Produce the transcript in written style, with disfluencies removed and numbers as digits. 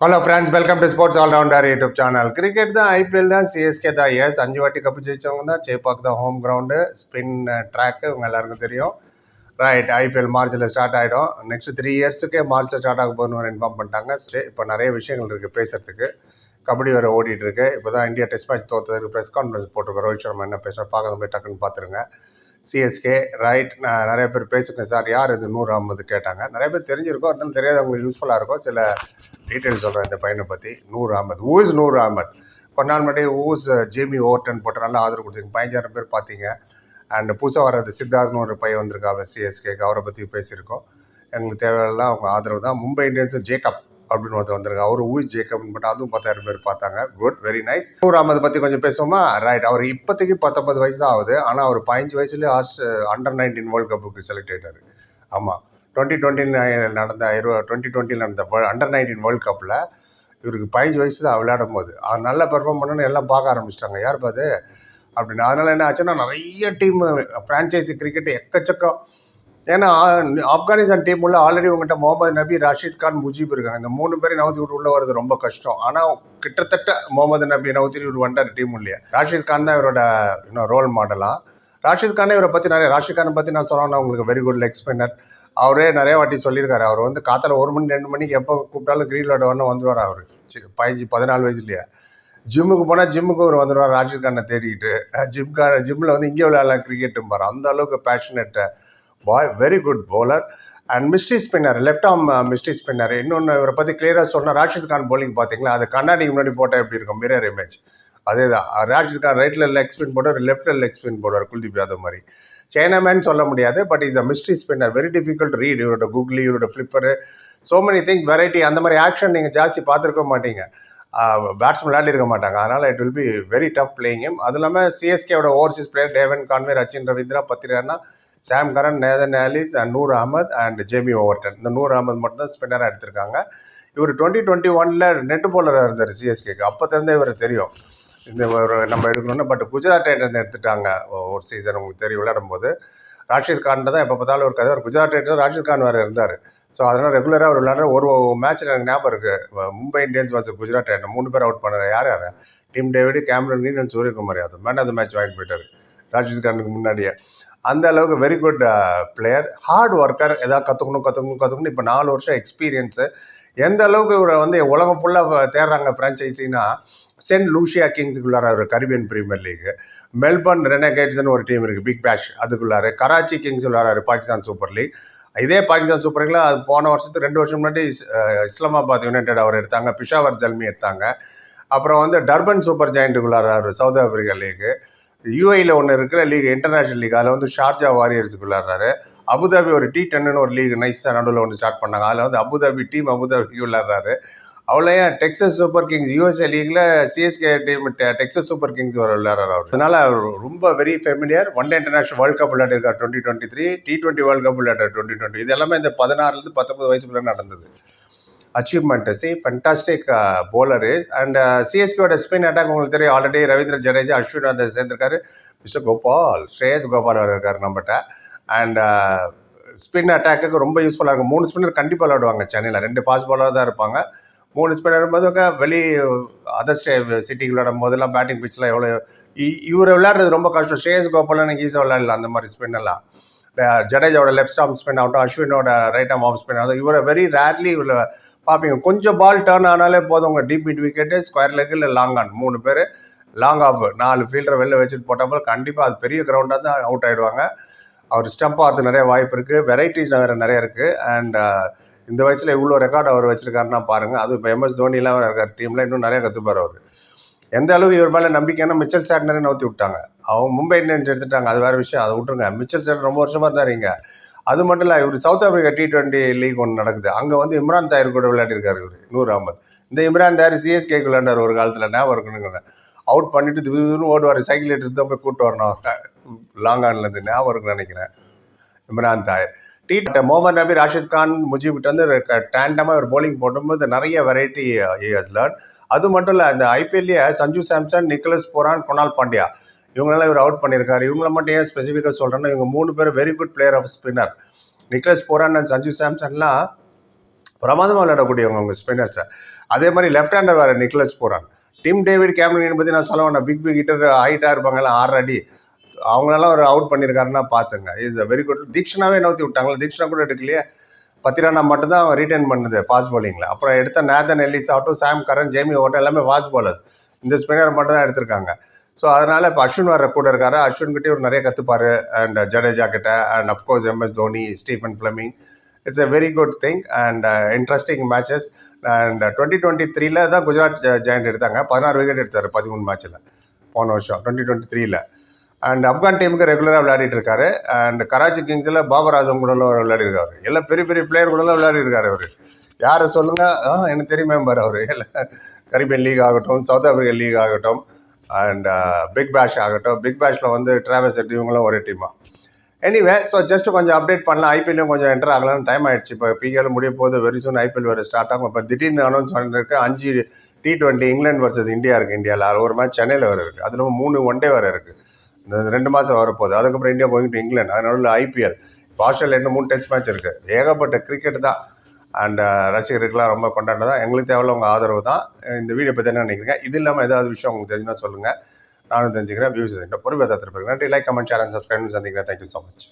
Hello friends, welcome to sports all rounder YouTube channel. Cricket தான், IPL தான், CSK தான். Yes, 5 வாட்டி கப்பு ஜெயிச்சவங்க தான். சேப்பாக் தான் ஹோம் கிரவுண்டு, ஸ்பின் ட்ராக்கு உங்கள் எல்லாருக்கும் தெரியும். ரைட், ஐபிஎல் மார்ச்சில் ஸ்டார்ட் ஆகிடும். நெக்ஸ்ட் 3 இயர்ஸுக்கு மார்ச்சில் ஸ்டார்ட் ஆக போகணும்னு இன்ஃபார்ம் பண்ணிட்டாங்க. இப்போ நிறைய விஷயங்கள் இருக்குது பேசுறதுக்கு. கபடி வேறு ஓடிட்டு இருக்கு. இப்போ தான் இந்தியா டெஸ்ட் மேட்ச் தோற்றதுக்கு ப்ரெஸ் கான்ஃபரன்ஸ் போட்டிருக்கோம். ரோஹித் சர்மா என்ன பேசுகிறோம் பார்க்க போய் டக்குன்னு பார்த்துருங்க. சிஎஸ்கே ரைட், நான் நிறைய பேர் பேசுகிறேன் சார், யார் இது நூர் அகமது கேட்டாங்க. நிறைய பேர் தெரிஞ்சிருக்கோம், அதனால தெரியாதவங்களுக்கு யூஸ்ஃபுல்லாக இருக்கும். சில டீட்டெயில் சொல்கிறேன் இந்த பையனை பற்றி. நூர் அகமது, ஊஸ் நூர் அகமது. கொஞ்ச நாள் முன்னாடி ஊஸ் ஜேமி ஓவர்டன் போட்டு நல்லா ஆதரவு கொடுத்தீங்க, 15,000 பேர் பார்த்தீங்க. அண்ட் புதுசாக வர்றது சித்தார்த்னு ஒரு பையன் வந்திருக்காங்க சிஎஸ்கேக்கு, அவரை பற்றி பேசியிருக்கோம். எங்களுக்கு தேவையெல்லாம் அவங்க ஆதரவு தான். மும்பை இந்தியன்ஸும் ஜேக்கப் அப்படின்னு ஒருத்தர் வந்திருக்கு, அவர் ஊஸ் ஜேக்கப்னு பட் அதுவும் 10,000 பேர் பார்த்தாங்க. Good, very nice. Noor Ahmad பற்றி கொஞ்சம் பேசுவோமா? ரைட், அவர் இப்போதைக்கு 19 வயசு தான் ஆகுது. ஆனால் அவர் 15 வயசுலேயே அண்டர் 19 வேர்ல்டு கப்புக்கு செலக்ட் ஆகிட்டார். ஆமாம், 2020 நடந்த 2020 நடந்த அண்டர் 19 வேர்ல்டு கப்பில் இவருக்கு 15 வயசு தான் விளையாடும் போது. அவர் நல்லா பெர்ஃபார்ம் பண்ணணும்னு எல்லாம் பார்க்க ஆரம்பிச்சிட்டாங்க, யார் பார்த்து அப்படின்னு. அதனால் என்ன ஆச்சுன்னா, நிறைய டீம் ஃப்ரான்ச்சைசி கிரிக்கெட் எக்கச்சக்கம். ஏன்னா ஆப்கானிஸ்தான் டீம் உள்ள ஆல்ரெடி உங்கள்கிட்ட முகமது நபி, ராஷித் கான், முஜீப் இருக்காங்க. இந்த 3 பேரை நவுத்தி விட்டு உள்ள வர்றது ரொம்ப கஷ்டம். ஆனால் கிட்டத்தட்ட முகமது நபி நவுத்தி இவர் வந்தார் டீம் இல்லையா. ராஷித் கான் தான் இவரோட இன்னும் ரோல் மாடலாக. ராஷித் கானே இவரை பற்றி நிறைய, ராஷித் கானை பற்றி நான் சொன்னேன்னா உங்களுக்கு வெரி குட் லெக் ஸ்பின்னர். அவரே நிறைய வாட்டி சொல்லியிருக்காரு. அவர் வந்து காத்தால 1 மணி 2 மணிக்கு எப்போ கூப்பிட்டாலும் கிரீன் விளையாட ஒன்று வந்துடுவார். அவர் 14 வயசுலையே ஜிம்முக்கு போனால் ஜிம்முக்கு அவர் வந்துடுவார் ராஷித் கானை தேடிக்கிட்டு. ஜிம்மில் வந்து இங்கே விளையாடலாம் கிரிக்கெட்டும்பார். அந்த அளவுக்கு passionate bye, very good bowler. And mystery spinner, left arm mystery spinner. இன்னொன்று இவரை பற்றி கிளியராக சொன்னால், ராஷித் கான் பவுலிங் பார்த்தீங்களா, அது கண்ணாடிக்கு முன்னாடி போட்டால் எப்படி இருக்கும், மிரர் இமேஜ் அதே தான். ராஷித் கான் ரைட்டில் லெக் ஸ்பின் போடுவார், லெஃப்டில் லெக் ஸ்பின் போடுவார், குல்தீப் யாதவ் மாதிரி. சைனாமேன் சொல்ல முடியாது, but is a mystery spinner, very difficult read. இவரோட குக்லி, இவரோட ஃப்ளிப்பரு, சோ மெனி திங்ஸ், வெரைட்டி. அந்த மாதிரி ஆக்ஷன் நீங்கள் ஜாஸ்தி பார்த்துருக்க மாட்டீங்க, பேட்ஸ்மேன் விளையாடி இருக்க மாட்டாங்க. அதனால் it will be very tough playing him. அது இல்லாமல் சிஎஸ்கேவோட overseas player Devon Conway, Rachin Ravindra, Pathirana, Sam Curran, Nathan Ellis and Noor Ahmad and Jamie Overton. இந்த நூர் அகமது மட்டும் தான் ஸ்பின்னராக எடுத்திருக்காங்க. இவர் 2021 நெட் போலராக இருந்தார் சிஎஸ்கேக்கு. அப்போ தெரிந்தே இவர் தெரியும் இந்த நம்ம எடுக்கணும்னு. பட் குஜராத் டைட்டன்ஸ் எடுத்துட்டாங்க ஒரு சீசன், உங்களுக்கு தெரியும், விளையாடும் போது. ராஷித் கான் தான் எப்போ பார்த்தாலும் ஒரு கதை. ஒரு குஜராத் டைட்டன்ஸ் ராஷித் கான் வேறு இருந்தார். ஸோ அதனால் ரெகுலராக அவர் விளையாடுற ஒரு மேட்ச்சில் எனக்கு ஞாபகம் இருக்குது, Mumbai Indians versus Gujarat Titans 3 பேர் அவுட் பண்ணார். யார் Tim David, Cameron Green and Suryakumar Yadav. Man of the match வாங்கிட்டு போயிட்டார் ராஷித் கானுக்கு முன்னாடியே. அந்த அளவுக்கு very good player, hard worker. எதாவது கற்றுக்கணும். இப்போ 4 வருஷம் எக்ஸ்பீரியன்ஸு. எந்த அளவுக்கு இவரை வந்து உலகம் ஃபுல்லாக தேடுறாங்க ஃப்ரான்ச்சைஸின்னா, சென்ட் லூசியா கிங்ஸுக்குள்ளார ஒரு கரிபியன் பிரீமியர் லீக், மெல்பர்ன் ரெனகேட்ஸ்னு ஒரு டீம் இருக்குது, பிக் பேஷ், அதுக்குள்ளார கராச்சி கிங்ஸ் விளையாடுறாரு பாகிஸ்தான் சூப்பர் லீக். இதே பாகிஸ்தான் சூப்பர் லீக்ல அது போன வருஷத்துக்கு 2 வருஷம் முன்னாடி இஸ்லாமாபாத் யுனைடெட் அவர் எடுத்தாங்க, பிஷாவர் ஜல்மி எடுத்தாங்க. அப்புறம் வந்து டர்பன் சூப்பர் ஜாயிண்ட்டுக்குள்ளார சவுத் ஆப்பிரிக்கா லீக்கு. யூஏயில் ஒன்று இருக்கிற லீக், இன்டர்நேஷனல் லீக், அதில் வந்து ஷார்ஜா வாரியர்ஸுக்கு விளையாடுறாரு. அபுதாபி ஒரு T10 ஒரு லீக் நைஸாக நடுவில் ஒன்று ஸ்டார்ட் பண்ணாங்க, அதில் வந்து அபுதாபிக்கு விளையாடுறாரு. அவ்வளோ ஏன் டெக்ஸஸ் சூப்பர் கிங்ஸ் யூஎஸ்ஏ லீக்ல சிஎஸ்கே டீம் டெக்ஸஸ் சூப்பர் கிங்ஸ் வர விளையாடுறாரு அவர். அதனால அவர் ரொம்ப very familiar. One day international world cup விளையாடிருக்கார் 2023, T20 வேர்ல்டு கப் விளையாடுறாரு 2020. இது எல்லாமே இந்த 16 19 வயசுக்குள்ள நடந்தது. Achievement. Fantastic bowler is. And சிஎஸ்கேவோட ஸ்பின் அட்டாக் உங்களுக்கு தெரியும், ஆல்ரெடி ரவீந்திர ஜடேஜா, அஸ்வின் சேர்ந்திருக்காரு, மிஸ்டர் கோபால், ஸ்ரேயஸ் கோபால் அவர் இருக்கார் நம்மகிட்ட. அண்ட் ஸ்பின் அட்டாக்கு ரொம்ப யூஸ்ஃபுல்லாக இருக்கும். 3 ஸ்பின்னர் கண்டிப்பாக விளையாடுவாங்க சென்னையில். 2 ஃபாஸ்ட் பாலராக தான் இருப்பாங்க. 3 ஸ்பின்னர் போது வெளி அதர் சிட்டிக்கு விளையாடும் போதெல்லாம் பேட்டிங் பிச்சில் எவ்வளோ இவர் விளையாடுறது ரொம்ப கஷ்டம். ஸ்ரேயஸ் கோபால் எனக்கு ஈஸியாக விளையாடலாம் அந்த மாதிரி ஸ்பின்னெல்லாம். ஜடேஜாவோட லெஃப்ட் ஆர்ம் ஸ்பின் ஆகட்டும், அஸ்வினோட ரைட் ஆர்ம் ஆஃப் ஸ்பின் ஆகட்டும், இவரை வெரி ரேர்லி இவரை பார்ப்பீங்க. கொஞ்சம் பால் டர்ன் ஆனாலே போதும், உங்கள் deep mid wicket, square leg இல்லை லாங் ஆன், 3 பேர் லாங் ஆஃப் 4 ஃபீல்டரை வெளில வச்சுட்டு போட்டால் கண்டிப்பாக அது பெரிய கிரவுண்டாக தான் அவுட் ஆகிடுவாங்க. அவர் ஸ்டம்ப் ஆகிறது நிறைய வாய்ப்பு இருக்குது, வெரைட்டிஸ் வேறு நிறைய இருக்குது. அண்ட் இந்த வயசில் இவ்வளோ ரெக்கார்டு அவர் வச்சுருக்காருன்னா பாருங்கள். அது இப்போ MS தோனிலாம் இருக்கார் டீமில், இன்னும் நிறைய கற்றுப்பார் அவர். எந்த அளவுக்கு இவர் மேலே நம்பிக்கைன்னா, மிச்சல் சாட்னரை நவுத்தி விட்டாங்க. அவங்க மும்பை இந்தியன்ஸ் எடுத்துட்டாங்க, அது வேறு விஷயம், அதை விட்டுருங்க. மிச்சல் சாட்னர் ரொம்ப வருஷமாக இருந்தார் இங்கே. அது மட்டும் இல்லை, இவர் சவுத் ஆப்பிரிக்கா T20 லீக் ஒன்று நடக்குது, அங்கே வந்து இம்ரான் தாயர் கூட விளையாடிருக்காரு இவர், நூர் அகமது. இந்த இம்ரான் தாயர் சிஎஸ்கேக்கு விளையாண்டார் ஒரு காலத்தில், ஞாபகம் இருக்கணுங்க. அவுட் பண்ணிட்டு திடீர்னு ஓடுவார், சைக்கிள் எடுத்து தான் போய் கூப்பிட்டு வரணும் லாங் ஆன்லேருந்து, ஞாபகம் இருக்குன்னு நினைக்கிறேன். இம்ரான் தாயர். முகமது நபி, ராஷித் கான், முஜீப்கிட்ட வந்து டேண்டமாக ஒரு போலிங் போடும்போது நிறைய வெரைட்டி ஹஸ் லேர்ன். அது மட்டும் இல்லை, இந்த ஐபிஎல்லையே சஞ்சு சாம்சன், நிக்கலஸ் போரான், குணால் பாண்டியா இவங்களெல்லாம் இவர் அவுட் பண்ணியிருக்காரு. இவங்கள மட்டும் ஏன் ஸ்பெசிஃபிக்காக சொல்கிறேன்னா, இவங்க 3 பேர் very good player of spinner. Nicholas Pooran and Sanju சாம்சன்லாம் பிரமாதமாக விளையாடக்கூடியவங்க அவங்க ஸ்பின்னர்ஸை. அதே மாதிரி லெஃப்ட் ஹேண்டர் வேறு Nicholas Pooran. Tim David, Cameron பற்றி நான் சொல்ல வேண்டாம். பிக் ஹிட்டர், ஹைட்டாக இருப்பாங்கல்ல, 6 அடி. அவங்களெல்லாம் ஒரு அவுட் பண்ணியிருக்காருன்னா பார்த்துங்க. Is a very good. தீக்ஷனாவே நோத்தி விட்டாங்களா? தீக்ஷனா கூட எடுக்கலையே. 10 ரன்னா மட்டும்தான் அவன் ரீட்டைன் பண்ணுது ஃபாஸ்ட் பவுலிங்கில். அப்புறம் எடுத்த நேதன் எல்லிஸ் ஆகட்டும், சாம் கரன், ஜேமி ஓட்டம் எல்லாமே ஃபாஸ்ட் பவுலர்ஸ். இந்த ஸ்பின்னர் மட்டும் தான் எடுத்திருக்காங்க. ஸோ அதனால் இப்போ அஸ்வின் வர கூட இருக்காரு. அஸ்வின் கிட்டே ஒரு நிறைய கற்றுப்பார். அண்ட் ஜடேஜா கிட்ட, and of course MS Dhoni, Stephen Fleming. It's a very good thing and interesting matches. And 2023 தான் குஜராத் ஜெயண்ட் எடுத்தாங்க. 16 விக்கெட் எடுத்தார் 13 மேட்ச்சில் போன வருஷம் 2023. அண்ட் ஆப்கான் டீமுக்கு ரெகுலராக விளையாடிட்டு இருக்காரு. அண்ட் கராச்சி கிங்ஸில் பாபர் ஆசம் கூடலாம் விளையாடி இருக்காரு. எல்லாம் பெரிய பெரிய பிளேயர் கூடலாம் விளையாடி இருக்காரு அவர். யார் சொல்லுங்கள்? எனக்கு தெரியுமே பாரு அவர். கரீபியன் லீக் ஆகட்டும், சவுத் ஆஃப்ரிக்கன் லீக் ஆகட்டும், அண்ட் பிக் பேஷ் ஆகட்டும். பிக் பேஷில் வந்து டிராவல்ஸ் செட் இவங்களும் ஒரே டீமாக. எனிவே, ஸோ ஜஸ்ட் கொஞ்சம் அப்டேட் பண்ணலாம். ஐபிஎல்லையும் கொஞ்சம் என்டர் ஆகலாம்னு டைம் ஆகிடுச்சு. இப்போ பிகேல முடிய போது வெரி சூன் ஐபிஎல் வேறு ஸ்டார்ட் ஆகும். இப்போ திடீர்னு அனௌன்ஸ் பண்ணிருக்கு 5 T20 இங்கிலாந்து வர்சஸ் இந்தியா இருக்குது. இந்தியாவில் ஒரு மேட்ச் சென்னையில் வேறு இருக்குது. அதில் 3 ஒன் டே வேறு இருக்குது. இந்த 2 மாதம் வரப்போகுது. அதுக்கப்புறம் இந்தியா கோயிங் டு இங்கிலாந்து. அதனால ஐபிஎல் ஆஸ்திரேலியா இன்னும் 3 டெஸ்ட் மேட்ச் இருக்குது. ஏகப்பட்ட கிரிக்கெட் தான். அண்ட் ரசிகர்களுக்கெல்லாம் ரொம்ப கொண்டாட்டம் தான். எங்களுக்கு தேவையில்ல உங்கள் ஆதரவு தான். இந்த வீடியோ பற்றி என்ன நினைக்கிறீங்க? இது இல்லாமல் ஏதாவது விஷயம் உங்களுக்கு தெரிஞ்சுன்னா சொல்லுங்கள். நானும் தெரிஞ்சுக்கிறேன். வியூஸ் பொறுப்பை தத்துருப்பேன். நன்றி. Like, comment, share and subscribe. சந்திக்கிறேன். Thank you so much.